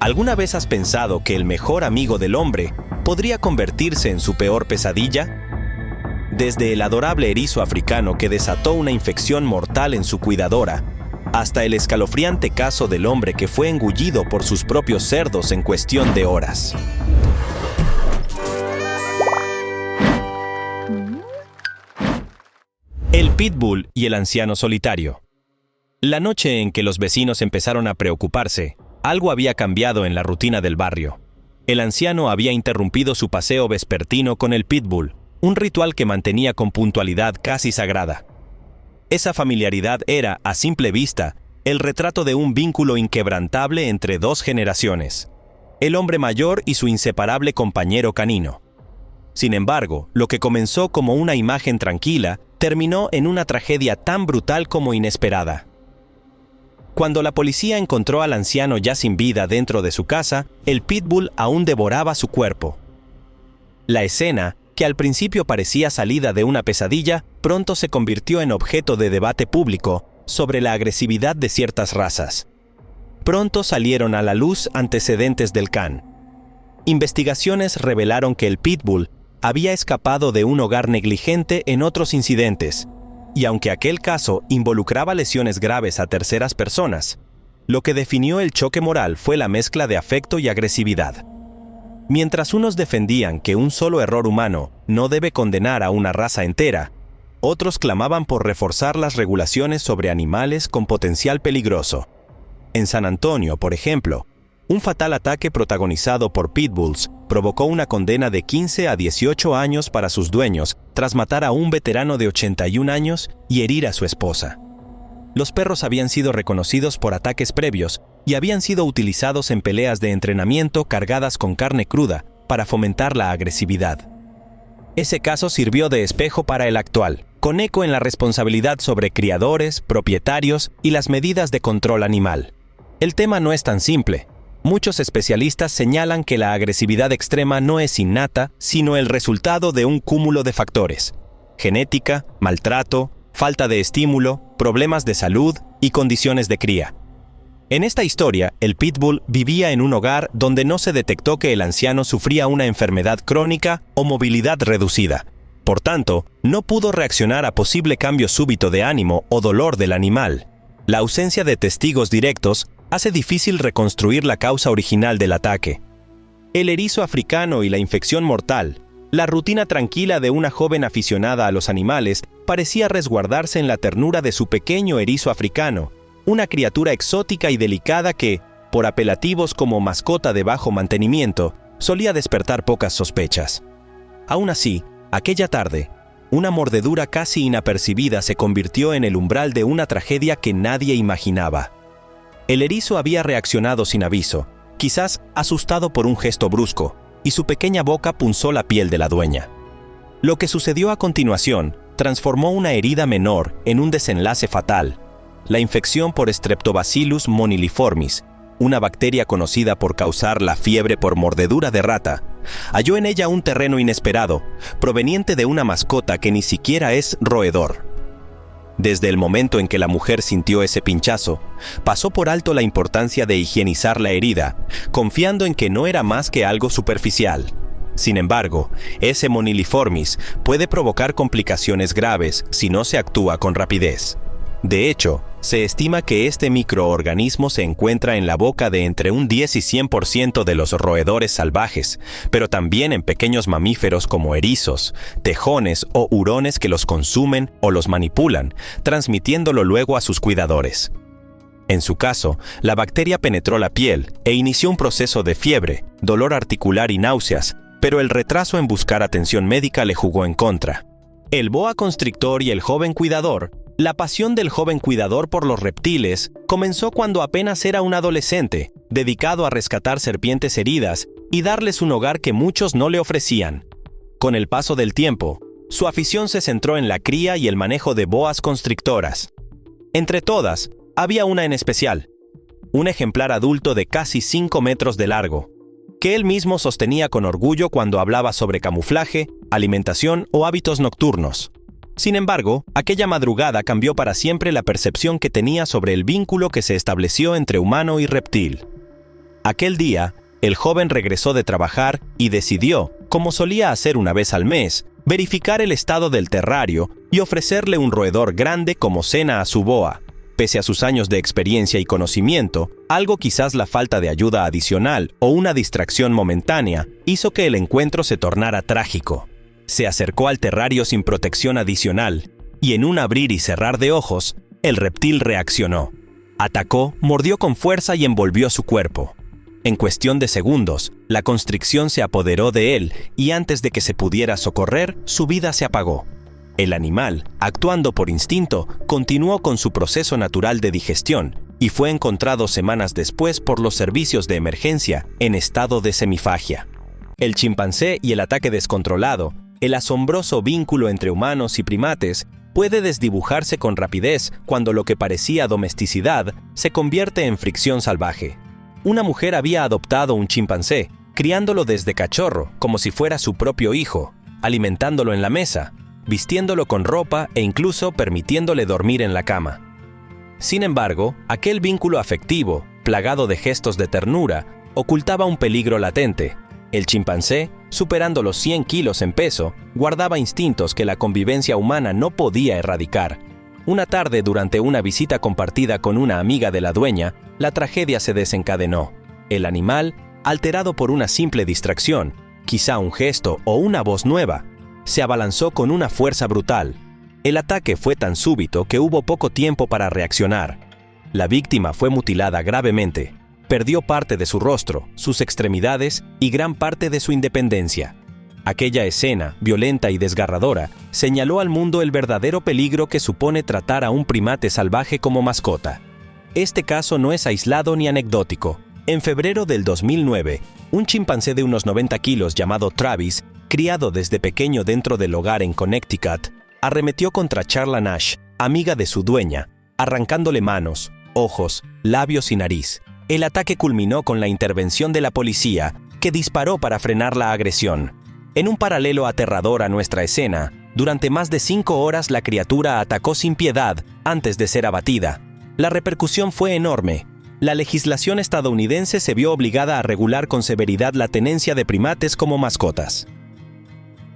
¿Alguna vez has pensado que el mejor amigo del hombre podría convertirse en su peor pesadilla? Desde el adorable erizo africano que desató una infección mortal en su cuidadora, hasta el escalofriante caso del hombre que fue engullido por sus propios cerdos en cuestión de horas. El pitbull y el anciano solitario. La noche en que los vecinos empezaron a preocuparse, algo había cambiado en la rutina del barrio. El anciano había interrumpido su paseo vespertino con el pitbull, un ritual que mantenía con puntualidad casi sagrada. Esa familiaridad era, a simple vista, el retrato de un vínculo inquebrantable entre dos generaciones, el hombre mayor y su inseparable compañero canino. Sin embargo, lo que comenzó como una imagen tranquila, terminó en una tragedia tan brutal como inesperada. Cuando la policía encontró al anciano ya sin vida dentro de su casa, el pitbull aún devoraba su cuerpo. La escena, que al principio parecía salida de una pesadilla, pronto se convirtió en objeto de debate público sobre la agresividad de ciertas razas. Pronto salieron a la luz antecedentes del can. Investigaciones revelaron que el pitbull había escapado de un hogar negligente en otros incidentes, y aunque aquel caso involucraba lesiones graves a terceras personas, lo que definió el choque moral fue la mezcla de afecto y agresividad. Mientras unos defendían que un solo error humano no debe condenar a una raza entera, otros clamaban por reforzar las regulaciones sobre animales con potencial peligroso. En San Antonio, por ejemplo, un fatal ataque protagonizado por pitbulls provocó una condena de 15 a 18 años para sus dueños tras matar a un veterano de 81 años y herir a su esposa. Los perros habían sido reconocidos por ataques previos y habían sido utilizados en peleas de entrenamiento cargadas con carne cruda para fomentar la agresividad. Ese caso sirvió de espejo para el actual, con eco en la responsabilidad sobre criadores, propietarios y las medidas de control animal. El tema no es tan simple. Muchos especialistas señalan que la agresividad extrema no es innata, sino el resultado de un cúmulo de factores: genética, maltrato, falta de estímulo, problemas de salud y condiciones de cría. En esta historia, el pitbull vivía en un hogar donde no se detectó que el anciano sufría una enfermedad crónica o movilidad reducida. Por tanto, no pudo reaccionar a posible cambio súbito de ánimo o dolor del animal. La ausencia de testigos directos hace difícil reconstruir la causa original del ataque. El erizo africano y la infección mortal, la rutina tranquila de una joven aficionada a los animales, parecía resguardarse en la ternura de su pequeño erizo africano, una criatura exótica y delicada que, por apelativos como mascota de bajo mantenimiento, solía despertar pocas sospechas. Aún así, aquella tarde, una mordedura casi inapercibida se convirtió en el umbral de una tragedia que nadie imaginaba. El erizo había reaccionado sin aviso, quizás asustado por un gesto brusco, y su pequeña boca punzó la piel de la dueña. Lo que sucedió a continuación transformó una herida menor en un desenlace fatal: la infección por Streptobacillus moniliformis, una bacteria conocida por causar la fiebre por mordedura de rata, halló en ella un terreno inesperado, proveniente de una mascota que ni siquiera es roedor. Desde el momento en que la mujer sintió ese pinchazo, pasó por alto la importancia de higienizar la herida, confiando en que no era más que algo superficial. Sin embargo, ese moniliformis puede provocar complicaciones graves si no se actúa con rapidez. De hecho, se estima que este microorganismo se encuentra en la boca de entre un 10 y 100% de los roedores salvajes, pero también en pequeños mamíferos como erizos, tejones o hurones que los consumen o los manipulan, transmitiéndolo luego a sus cuidadores. En su caso, la bacteria penetró la piel e inició un proceso de fiebre, dolor articular y náuseas, pero el retraso en buscar atención médica le jugó en contra. El boa constrictor y el joven cuidador. La pasión del joven cuidador por los reptiles comenzó cuando apenas era un adolescente, dedicado a rescatar serpientes heridas y darles un hogar que muchos no le ofrecían. Con el paso del tiempo, su afición se centró en la cría y el manejo de boas constrictoras. Entre todas, había una en especial, un ejemplar adulto de casi 5 metros de largo, que él mismo sostenía con orgullo cuando hablaba sobre camuflaje, alimentación o hábitos nocturnos. Sin embargo, aquella madrugada cambió para siempre la percepción que tenía sobre el vínculo que se estableció entre humano y reptil. Aquel día, el joven regresó de trabajar y decidió, como solía hacer una vez al mes, verificar el estado del terrario y ofrecerle un roedor grande como cena a su boa. Pese a sus años de experiencia y conocimiento, algo quizás la falta de ayuda adicional o una distracción momentánea hizo que el encuentro se tornara trágico. Se acercó al terrario sin protección adicional y en un abrir y cerrar de ojos, el reptil reaccionó. Atacó, mordió con fuerza y envolvió su cuerpo. En cuestión de segundos, la constricción se apoderó de él y antes de que se pudiera socorrer, su vida se apagó. El animal, actuando por instinto, continuó con su proceso natural de digestión y fue encontrado semanas después por los servicios de emergencia en estado de semifagia. El chimpancé y el ataque descontrolado, el asombroso vínculo entre humanos y primates, puede desdibujarse con rapidez cuando lo que parecía domesticidad se convierte en fricción salvaje. Una mujer había adoptado un chimpancé, criándolo desde cachorro, como si fuera su propio hijo, alimentándolo en la mesa, vistiéndolo con ropa e incluso permitiéndole dormir en la cama. Sin embargo, aquel vínculo afectivo, plagado de gestos de ternura, ocultaba un peligro latente. El chimpancé, superando los 100 kilos en peso, guardaba instintos que la convivencia humana no podía erradicar. Una tarde, durante una visita compartida con una amiga de la dueña, la tragedia se desencadenó. El animal, alterado por una simple distracción, quizá un gesto o una voz nueva, se abalanzó con una fuerza brutal. El ataque fue tan súbito que hubo poco tiempo para reaccionar. La víctima fue mutilada gravemente. Perdió parte de su rostro, sus extremidades y gran parte de su independencia. Aquella escena, violenta y desgarradora, señaló al mundo el verdadero peligro que supone tratar a un primate salvaje como mascota. Este caso no es aislado ni anecdótico. En febrero del 2009, un chimpancé de unos 90 kilos llamado Travis, criado desde pequeño dentro del hogar en Connecticut, arremetió contra Charla Nash, amiga de su dueña, arrancándole manos, ojos, labios y nariz. El ataque culminó con la intervención de la policía, que disparó para frenar la agresión. En un paralelo aterrador a nuestra escena, durante más de 5 horas la criatura atacó sin piedad antes de ser abatida. La repercusión fue enorme. La legislación estadounidense se vio obligada a regular con severidad la tenencia de primates como mascotas.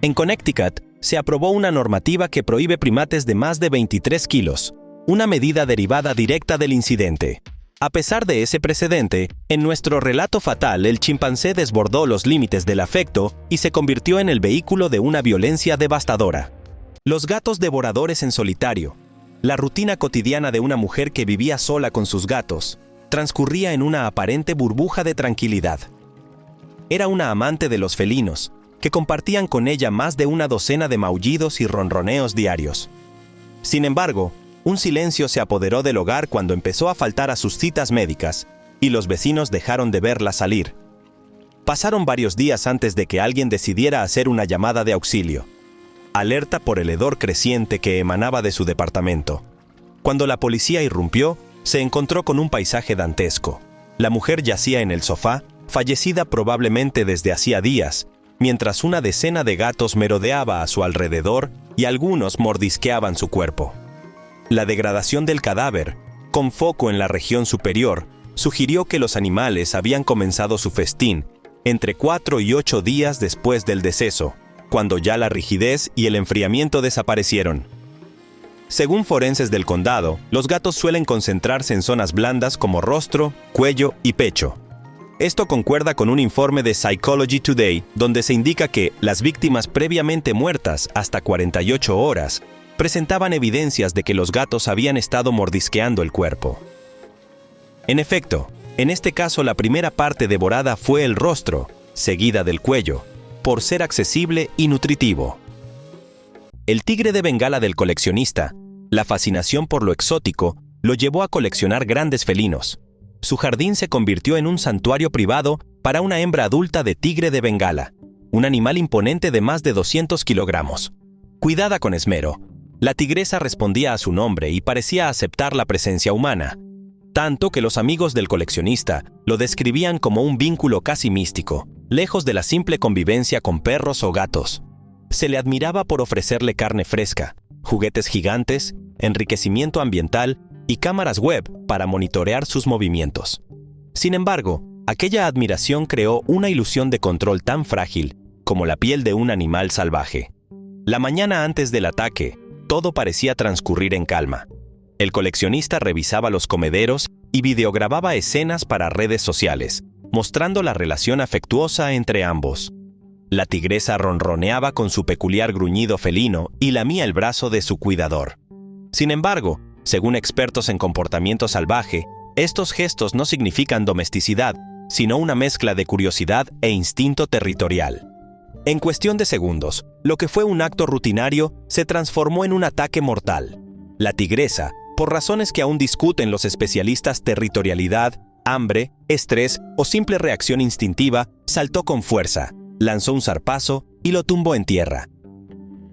En Connecticut, se aprobó una normativa que prohíbe primates de más de 23 kilos, una medida derivada directa del incidente. A pesar de ese precedente, en nuestro relato fatal el chimpancé desbordó los límites del afecto y se convirtió en el vehículo de una violencia devastadora. Los gatos devoradores en solitario. La rutina cotidiana de una mujer que vivía sola con sus gatos transcurría en una aparente burbuja de tranquilidad. Era una amante de los felinos, que compartían con ella más de una docena de maullidos y ronroneos diarios. Sin embargo, un silencio se apoderó del hogar cuando empezó a faltar a sus citas médicas, y los vecinos dejaron de verla salir. Pasaron varios días antes de que alguien decidiera hacer una llamada de auxilio, alerta por el hedor creciente que emanaba de su departamento. Cuando la policía irrumpió, se encontró con un paisaje dantesco. La mujer yacía en el sofá, fallecida probablemente desde hacía días, mientras una decena de gatos merodeaba a su alrededor y algunos mordisqueaban su cuerpo. La degradación del cadáver, con foco en la región superior, sugirió que los animales habían comenzado su festín entre 4 y 8 días después del deceso, cuando ya la rigidez y el enfriamiento desaparecieron. Según forenses del condado, los gatos suelen concentrarse en zonas blandas como rostro, cuello y pecho. Esto concuerda con un informe de Psychology Today, donde se indica que las víctimas previamente muertas hasta 48 horas presentaban evidencias de que los gatos habían estado mordisqueando el cuerpo. En efecto, en este caso la primera parte devorada fue el rostro, seguida del cuello, por ser accesible y nutritivo. El tigre de Bengala del coleccionista, la fascinación por lo exótico, lo llevó a coleccionar grandes felinos. Su jardín se convirtió en un santuario privado para una hembra adulta de tigre de Bengala, un animal imponente de más de 200 kilogramos. Cuidada con esmero, la tigresa respondía a su nombre y parecía aceptar la presencia humana, tanto que los amigos del coleccionista lo describían como un vínculo casi místico, lejos de la simple convivencia con perros o gatos. Se le admiraba por ofrecerle carne fresca, juguetes gigantes, enriquecimiento ambiental y cámaras web para monitorear sus movimientos. Sin embargo, Aquella admiración creó una ilusión de control tan frágil como la piel de un animal salvaje. La mañana antes del ataque, todo parecía transcurrir en calma. El coleccionista revisaba los comederos y videogrababa escenas para redes sociales, mostrando la relación afectuosa entre ambos. La tigresa ronroneaba con su peculiar gruñido felino y lamía el brazo de su cuidador. Sin embargo, según expertos en comportamiento salvaje, estos gestos no significan domesticidad, sino una mezcla de curiosidad e instinto territorial. En cuestión de segundos, lo que fue un acto rutinario se transformó en un ataque mortal. La tigresa, por razones que aún discuten los especialistas, territorialidad, hambre, estrés o simple reacción instintiva, saltó con fuerza, lanzó un zarpazo y lo tumbó en tierra.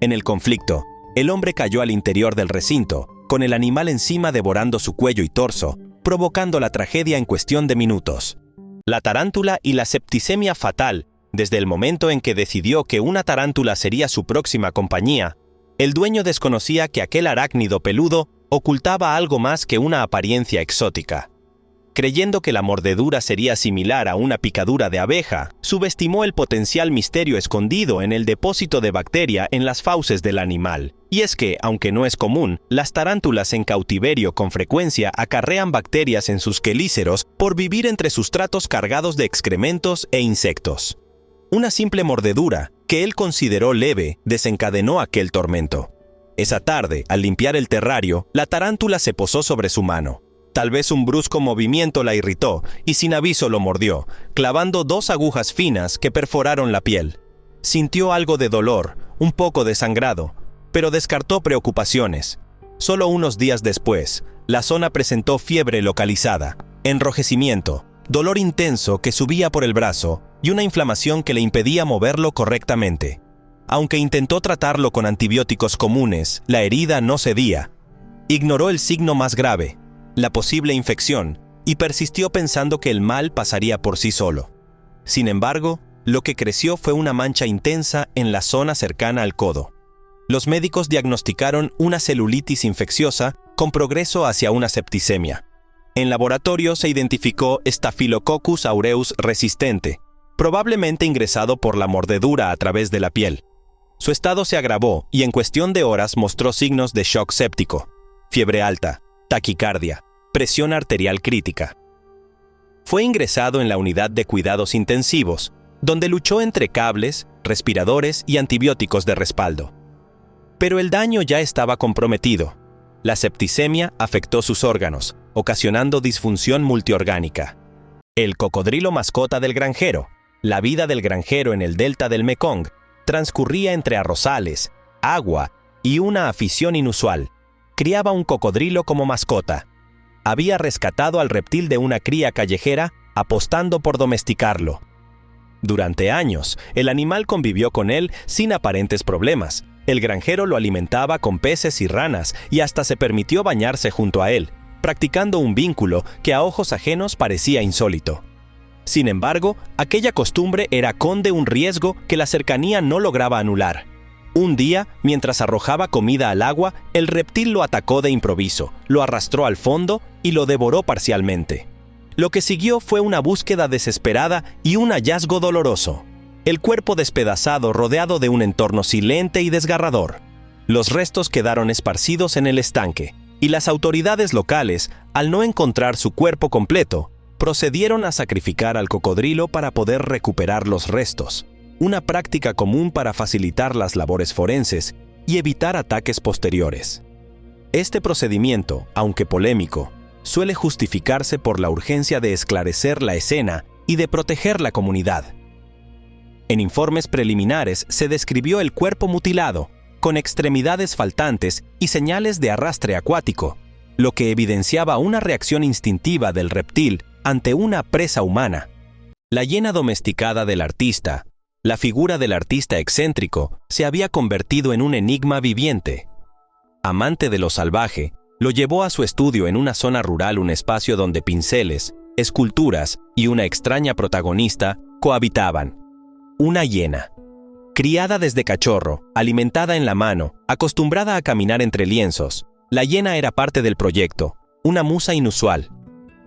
En el conflicto, el hombre cayó al interior del recinto, con el animal encima devorando su cuello y torso, provocando la tragedia en cuestión de minutos. La tarántula y la septicemia fatal. Desde el momento en que decidió que una tarántula sería su próxima compañía, el dueño desconocía que aquel arácnido peludo ocultaba algo más que una apariencia exótica. Creyendo que la mordedura sería similar a una picadura de abeja, subestimó el potencial misterio escondido en el depósito de bacteria en las fauces del animal. Y es que, aunque no es común, las tarántulas en cautiverio con frecuencia acarrean bacterias en sus quelíceros por vivir entre sustratos cargados de excrementos e insectos. Una simple mordedura, que él consideró leve, desencadenó aquel tormento. Esa tarde, al limpiar el terrario, la tarántula se posó sobre su mano. Tal vez un brusco movimiento la irritó y sin aviso lo mordió, clavando 2 agujas finas que perforaron la piel. Sintió algo de dolor, un poco de sangrado, pero descartó preocupaciones. Solo unos días después, la zona presentó fiebre localizada, enrojecimiento, dolor intenso que subía por el brazo y una inflamación que le impedía moverlo correctamente. Aunque intentó tratarlo con antibióticos comunes, la herida no cedía. Ignoró el signo más grave, la posible infección, y persistió pensando que el mal pasaría por sí solo. Sin embargo, lo que creció fue una mancha intensa en la zona cercana al codo. Los médicos diagnosticaron una celulitis infecciosa con progreso hacia una septicemia. En laboratorio se identificó Staphylococcus aureus resistente, probablemente ingresado por la mordedura a través de la piel. Su estado se agravó y en cuestión de horas mostró signos de shock séptico, fiebre alta, taquicardia, presión arterial crítica. Fue ingresado en la unidad de cuidados intensivos, donde luchó entre cables, respiradores y antibióticos de respaldo. Pero el daño ya estaba comprometido. La septicemia afectó sus órganos, ocasionando disfunción multiorgánica. El cocodrilo mascota del granjero, la vida del granjero en el delta del Mekong, transcurría entre arrozales, agua y una afición inusual. Criaba un cocodrilo como mascota. Había rescatado al reptil de una cría callejera, apostando por domesticarlo. Durante años, el animal convivió con él sin aparentes problemas. El granjero lo alimentaba con peces y ranas y hasta se permitió bañarse junto a él, practicando un vínculo que a ojos ajenos parecía insólito. Sin embargo, aquella costumbre era conde un riesgo que la cercanía no lograba anular. Un día, mientras arrojaba comida al agua, el reptil lo atacó de improviso, lo arrastró al fondo y lo devoró parcialmente. Lo que siguió fue una búsqueda desesperada y un hallazgo doloroso. El cuerpo despedazado rodeado de un entorno silente y desgarrador. Los restos quedaron esparcidos en el estanque, y las autoridades locales, al no encontrar su cuerpo completo, procedieron a sacrificar al cocodrilo para poder recuperar los restos, una práctica común para facilitar las labores forenses y evitar ataques posteriores. Este procedimiento, aunque polémico, suele justificarse por la urgencia de esclarecer la escena y de proteger la comunidad. En informes preliminares se describió el cuerpo mutilado, con extremidades faltantes y señales de arrastre acuático, lo que evidenciaba una reacción instintiva del reptil ante una presa humana. La hiena domesticada del artista, la figura del artista excéntrico, se había convertido en un enigma viviente. Amante de lo salvaje, lo llevó a su estudio en una zona rural, un espacio donde pinceles, esculturas y una extraña protagonista cohabitaban. Una hiena. Criada desde cachorro, alimentada en la mano, acostumbrada a caminar entre lienzos, la hiena era parte del proyecto, una musa inusual.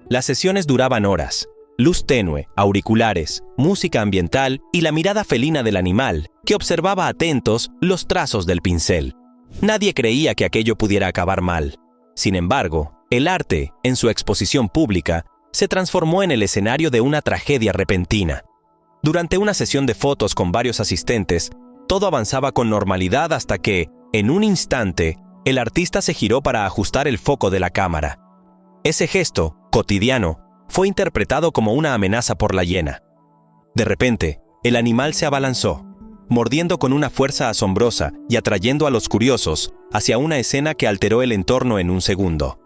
Las sesiones duraban horas. Luz tenue, auriculares, música ambiental y la mirada felina del animal, que observaba atentos los trazos del pincel. Nadie creía que aquello pudiera acabar mal. Sin embargo, el arte, en su exposición pública, se transformó en el escenario de una tragedia repentina. Durante una sesión de fotos con varios asistentes, todo avanzaba con normalidad hasta que, en un instante, el artista se giró para ajustar el foco de la cámara. Ese gesto, cotidiano, fue interpretado como una amenaza por la hiena. De repente, el animal se abalanzó, mordiendo con una fuerza asombrosa y atrayendo a los curiosos hacia una escena que alteró el entorno en un segundo.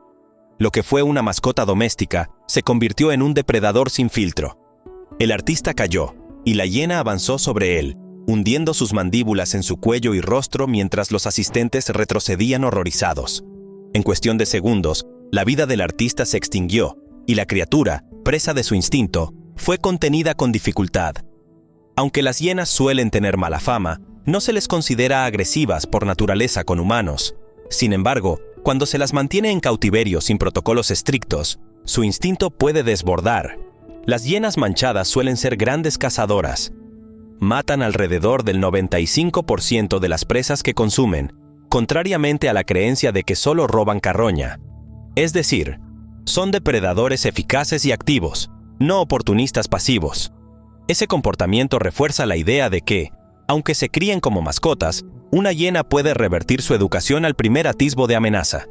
Lo que fue una mascota doméstica se convirtió en un depredador sin filtro. El artista cayó, y la hiena avanzó sobre él, hundiendo sus mandíbulas en su cuello y rostro mientras los asistentes retrocedían horrorizados. En cuestión de segundos, la vida del artista se extinguió, y la criatura, presa de su instinto, fue contenida con dificultad. Aunque las hienas suelen tener mala fama, no se les considera agresivas por naturaleza con humanos. Sin embargo, cuando se las mantiene en cautiverio sin protocolos estrictos, su instinto puede desbordar. Las hienas manchadas suelen ser grandes cazadoras. Matan alrededor del 95% de las presas que consumen, contrariamente a la creencia de que solo roban carroña. Es decir, son depredadores eficaces y activos, no oportunistas pasivos. Ese comportamiento refuerza la idea de que, aunque se críen como mascotas, una hiena puede revertir su educación al primer atisbo de amenaza.